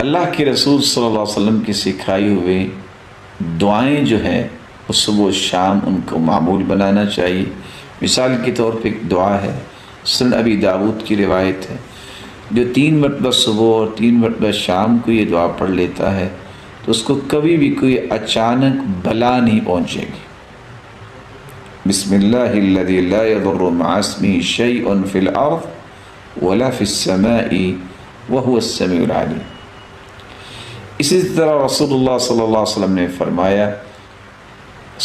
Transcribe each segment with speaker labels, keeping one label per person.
Speaker 1: اللہ کے رسول صلی اللہ علیہ وسلم کی سکھائی ہوئے دعائیں جو ہیں وہ صبح و شام ان کو معمول بنانا چاہیے۔ مثال کے طور پہ ایک دعا ہے، سنن ابی داود کی روایت ہے، جو 3 مرتبہ صبح اور 3 مرتبہ شام کو یہ دعا پڑھ لیتا ہے تو اس کو کبھی بھی کوئی اچانک بلا نہیں پہنچے گی۔ بسم اللہ الذی لا یضر مع اسمہ شیء فی الارض ولا فی السماء وهو السمیع العلیم۔ اسی طرح رسول اللہ صلی اللہ علیہ وسلم نے فرمایا،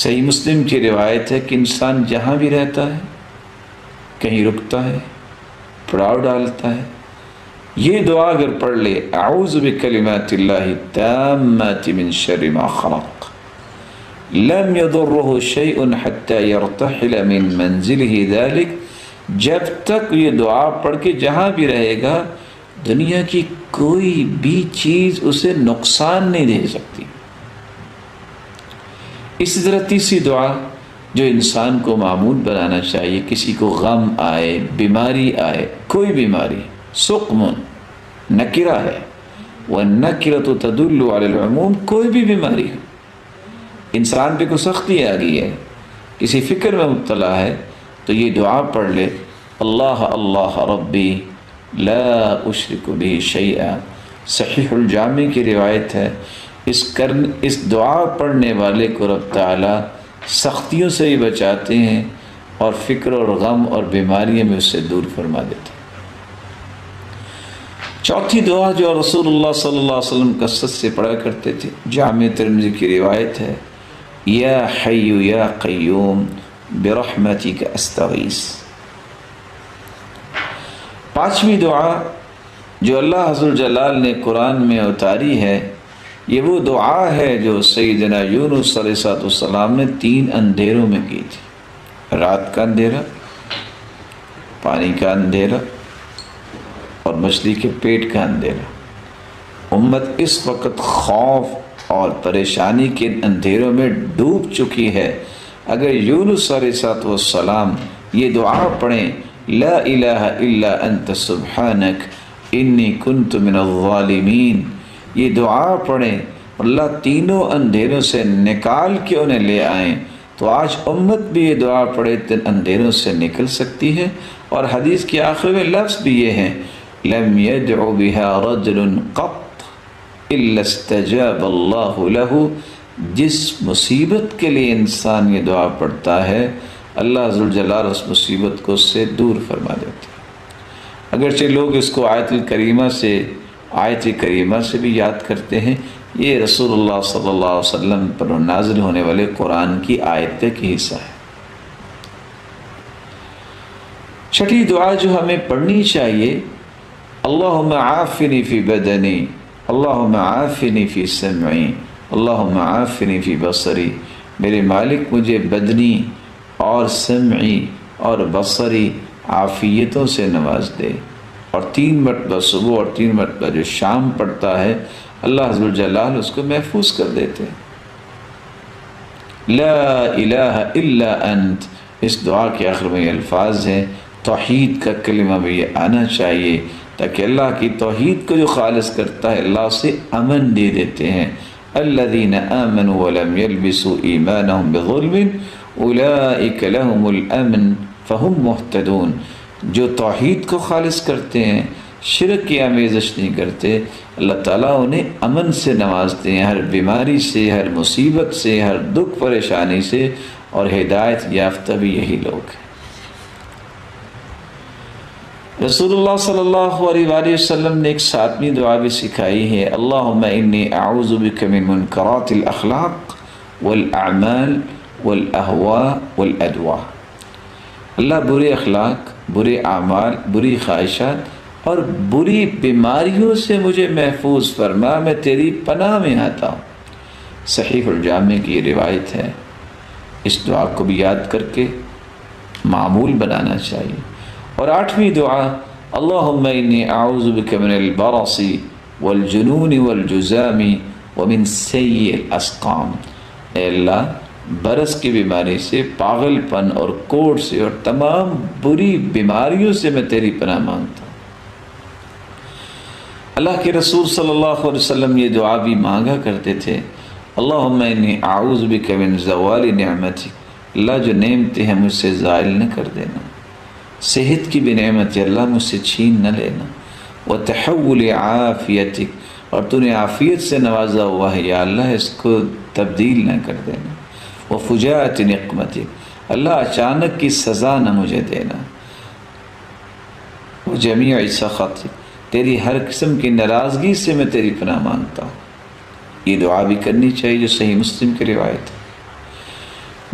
Speaker 1: صحیح مسلم کی روایت ہے کہ انسان جہاں بھی رہتا ہے، کہیں رکتا ہے، پڑاؤ ڈالتا ہے، یہ دعا اگر پڑھ لے، اعوذ بکلمات اللہ التامات من شر ما خلق لم يضره شيء حتى يرتحل من منزله ذلك، جب تک یہ دعا پڑھ کے جہاں بھی رہے گا دنیا کی کوئی بھی چیز اسے نقصان نہیں دے سکتی۔ اسی طرح تیسری دعا جو انسان کو معمول بنانا چاہیے، کسی کو غم آئے، بیماری آئے، کوئی بیماری، سقم نکرہ ہے، والنکرۃ تدل علی العموم، کوئی بھی بیماری ہے، انسان پہ کوئی سختی آ گئی ہے، کسی فکر میں مبتلا ہے، تو یہ دعا پڑھ لے، اللہ اللہ ربی لا اشرک بہ شیئا۔ صحیح الجامع کی روایت ہے، اس دعا پڑھنے والے کو رب تعالیٰ سختیوں سے ہی بچاتے ہیں اور فکر اور غم اور بیماریوں میں اس سے دور فرما دیتے ہیں۔ چوتھی دعا جو رسول اللہ صلی اللہ علیہ وسلم کثرت سے پڑھا کرتے تھے، جامع ترمذی کی روایت ہے، یا حی یا قیوم برحمتک استغیث۔ پانچویں دعا جو اللہ عز و جلال نے قرآن میں اتاری ہے، یہ وہ دعا ہے جو سیدنا یونس علیہ السلام نے 3 اندھیروں میں کی تھی، رات کا اندھیرا، پانی کا اندھیرا اور مچھلی کے پیٹ کا اندھیرا۔ امت اس وقت خوف اور پریشانی کے اندھیروں میں ڈوب چکی ہے، اگر یونس علیہ السلام یہ دعا پڑھیں، لا الہ الا انت سبحانک انی کنت من الظالمین، یہ دعا پڑھیں، اللہ تینوں اندھیروں سے نکال کے انہیں لے آئیں، تو آج امت بھی یہ دعا پڑھے تو اندھیروں سے نکل سکتی ہے۔ اور حدیث کے آخر میں لفظ بھی یہ ہے، لم يدع بها رجل قط الا استجاب اللہ له، جس مصیبت کے لیے انسان یہ دعا پڑھتا ہے اللہ عز و جلال اس مصیبت کو اس سے دور فرما دیتے ہیں۔ اگرچہ لوگ اس کو آیت کریمہ سے بھی یاد کرتے ہیں، یہ رسول اللہ صلی اللہ علیہ وسلم پر نازل ہونے والے قرآن کی آیت کی حصہ ہے۔ چھٹی دعا جو ہمیں پڑھنی چاہیے، اللہم عافنی فی بدنی، اللہم عافنی فی سمعی، اللہم عافنی فی بصری، میرے مالک مجھے بدنی اور سمعی اور بصری عافیتوں سے نواز دے۔ اور 3 مرتبہ صبح اور 3 مرتبہ جو شام پڑھتا ہے اللہ عز و جلال اس کو محفوظ کر دیتے ہیں۔ لا الہ الا انت، اس دعا کے آخر میں یہ الفاظ ہیں، توحید کا کلمہ بھی یہ آنا چاہیے تاکہ اللہ کی توحید کو جو خالص کرتا ہے اللہ اسے امن دے دیتے ہیں۔ الذین آمنوا ولم یلبسوا ایمانہم بظلم اولئک لہم الامن فہم مہتدون، جو توحید کو خالص کرتے ہیں، شرک کی آمیزش نہیں کرتے، اللہ تعالیٰ انہیں امن سے نوازتے ہیں، ہر بیماری سے، ہر مصیبت سے، ہر دکھ پریشانی سے، اور ہدایت یافتہ بھی یہی لوگ ہیں۔ رسول اللہ صلی اللہ علیہ وآلہ وسلم نے ایک 7ویں دعا بھی سکھائی ہے، اللہم انی اعوذ بک من منکرات الاخلاق والاعمال والاہواء والادواء۔ اللہ برے اخلاق، برے اعمال، بری خواہشات اور بری بیماریوں سے مجھے محفوظ فرما، میں تیری پناہ میں آتا ہوں۔ صحیح الجامع کی یہ روایت ہے، اس دعا کو بھی یاد کر کے معمول بنانا چاہیے۔ اور 8ویں دعا، اللہم انی اعوذ بک من البرص والجنون والجذام ومن سیء الاسقام، اے اللہ برس کی بیماری سے، پاگل پن اور کوڑ سے اور تمام بری بیماریوں سے میں تیری پناہ مانگتا ہوں۔ اللہ کے رسول صلی اللہ علیہ وسلم یہ دعا بھی مانگا کرتے تھے، اللہم انی اعوذ بک من زوال نعمتک، اللہ جو نعمتیں ہیں مجھ سے زائل نہ کر دینا، صحت کی بھی نعمت ہے اللہ مجھ سے چھین نہ لینا، وتحول عافیتک، اور تو نے عافیت سے نوازا ہوا ہے یا اللہ اس کو تبدیل نہ کر دینا، وفجاءت نقمتک، اللہ اچانک کی سزا نہ مجھے دینا، وجمیع سخطک، تیری ہر قسم کی ناراضگی سے میں تیری پناہ مانگتا ہوں۔ یہ دعا بھی کرنی چاہیے جو صحیح مسلم کی روایت ہے۔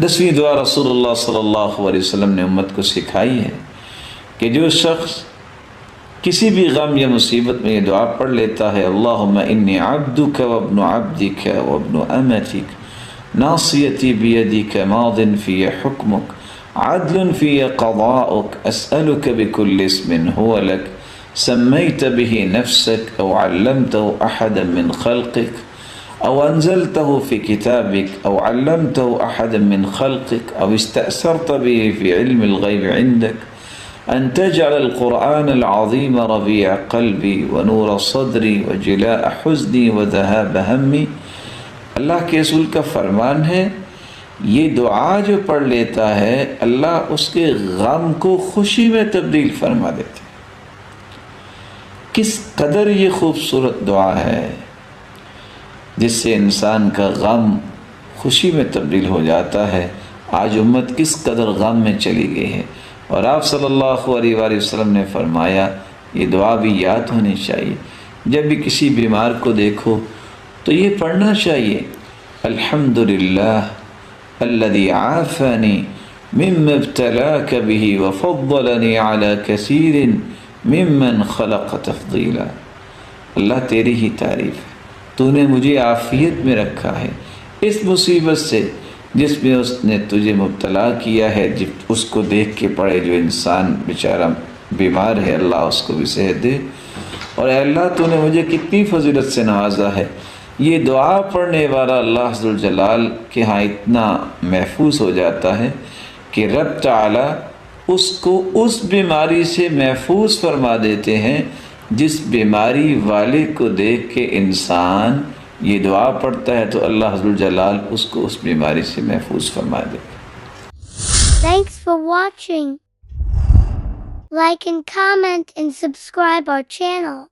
Speaker 1: 10ویں دعا رسول اللہ صلی اللہ علیہ وسلم نے امت کو سکھائی ہے کہ جو شخص کسی بھی غم یا مصیبت میں یہ دعا پڑھ لیتا ہے، اللہم انی عبدک وابن عبدک وابن امتک ناصیتی بیدک ماض فی حکمک عدل فی قضاؤک اسألک بکل اسم هو لک سمیت به نفسک او علمته احدا من خلقک او انزلته في كتابك او علمته احدا من خلقك او استأثرت به في علم الغيب عندك ان تجعل القرآن العظيم ربيع قلبي ونور صدري وجلاء حزني وذهاب همي۔ اللہ کے رسول کا فرمان ہے یہ دعا جو پڑھ لیتا ہے اللہ اس کے غم کو خوشی میں تبدیل فرما دیتے۔ کس قدر یہ خوبصورت دعا ہے جس سے انسان کا غم خوشی میں تبدیل ہو جاتا ہے۔ آج امت کس قدر غم میں چلی گئی ہے، اور آپ صلی اللہ علیہ وآلہ وسلم نے فرمایا یہ دعا بھی یاد ہونی چاہیے، جب بھی کسی بیمار کو دیکھو تو یہ پڑھنا چاہیے، الحمدللہ الذی عافانی مما ابتلاک به وفضلنی علی کثیر ممن خلق تفضیلا۔ اللہ تیری ہی تعریف ہے، تو نے مجھے عافیت میں رکھا ہے اس مصیبت سے جس میں اس نے تجھے مبتلا کیا ہے۔ جب اس کو دیکھ کے پڑھے جو انسان بیچارہ بیمار ہے اللہ اس کو بھی صحت دے، اور اے اللہ تو نے مجھے کتنی فضیلت سے نوازا ہے۔ یہ دعا پڑھنے والا اللہ ذو الجلال کے ہاں اتنا محفوظ ہو جاتا ہے کہ رب تعالی اس کو اس بیماری سے محفوظ فرما دیتے ہیں جس بیماری والے کو دیکھ کے انسان یہ دعا پڑھتا ہے تو اللہ ذو الجلال اس کو اس بیماری سے محفوظ فرما دے۔
Speaker 2: Thanks for watching. Like and comment and subscribe our channel.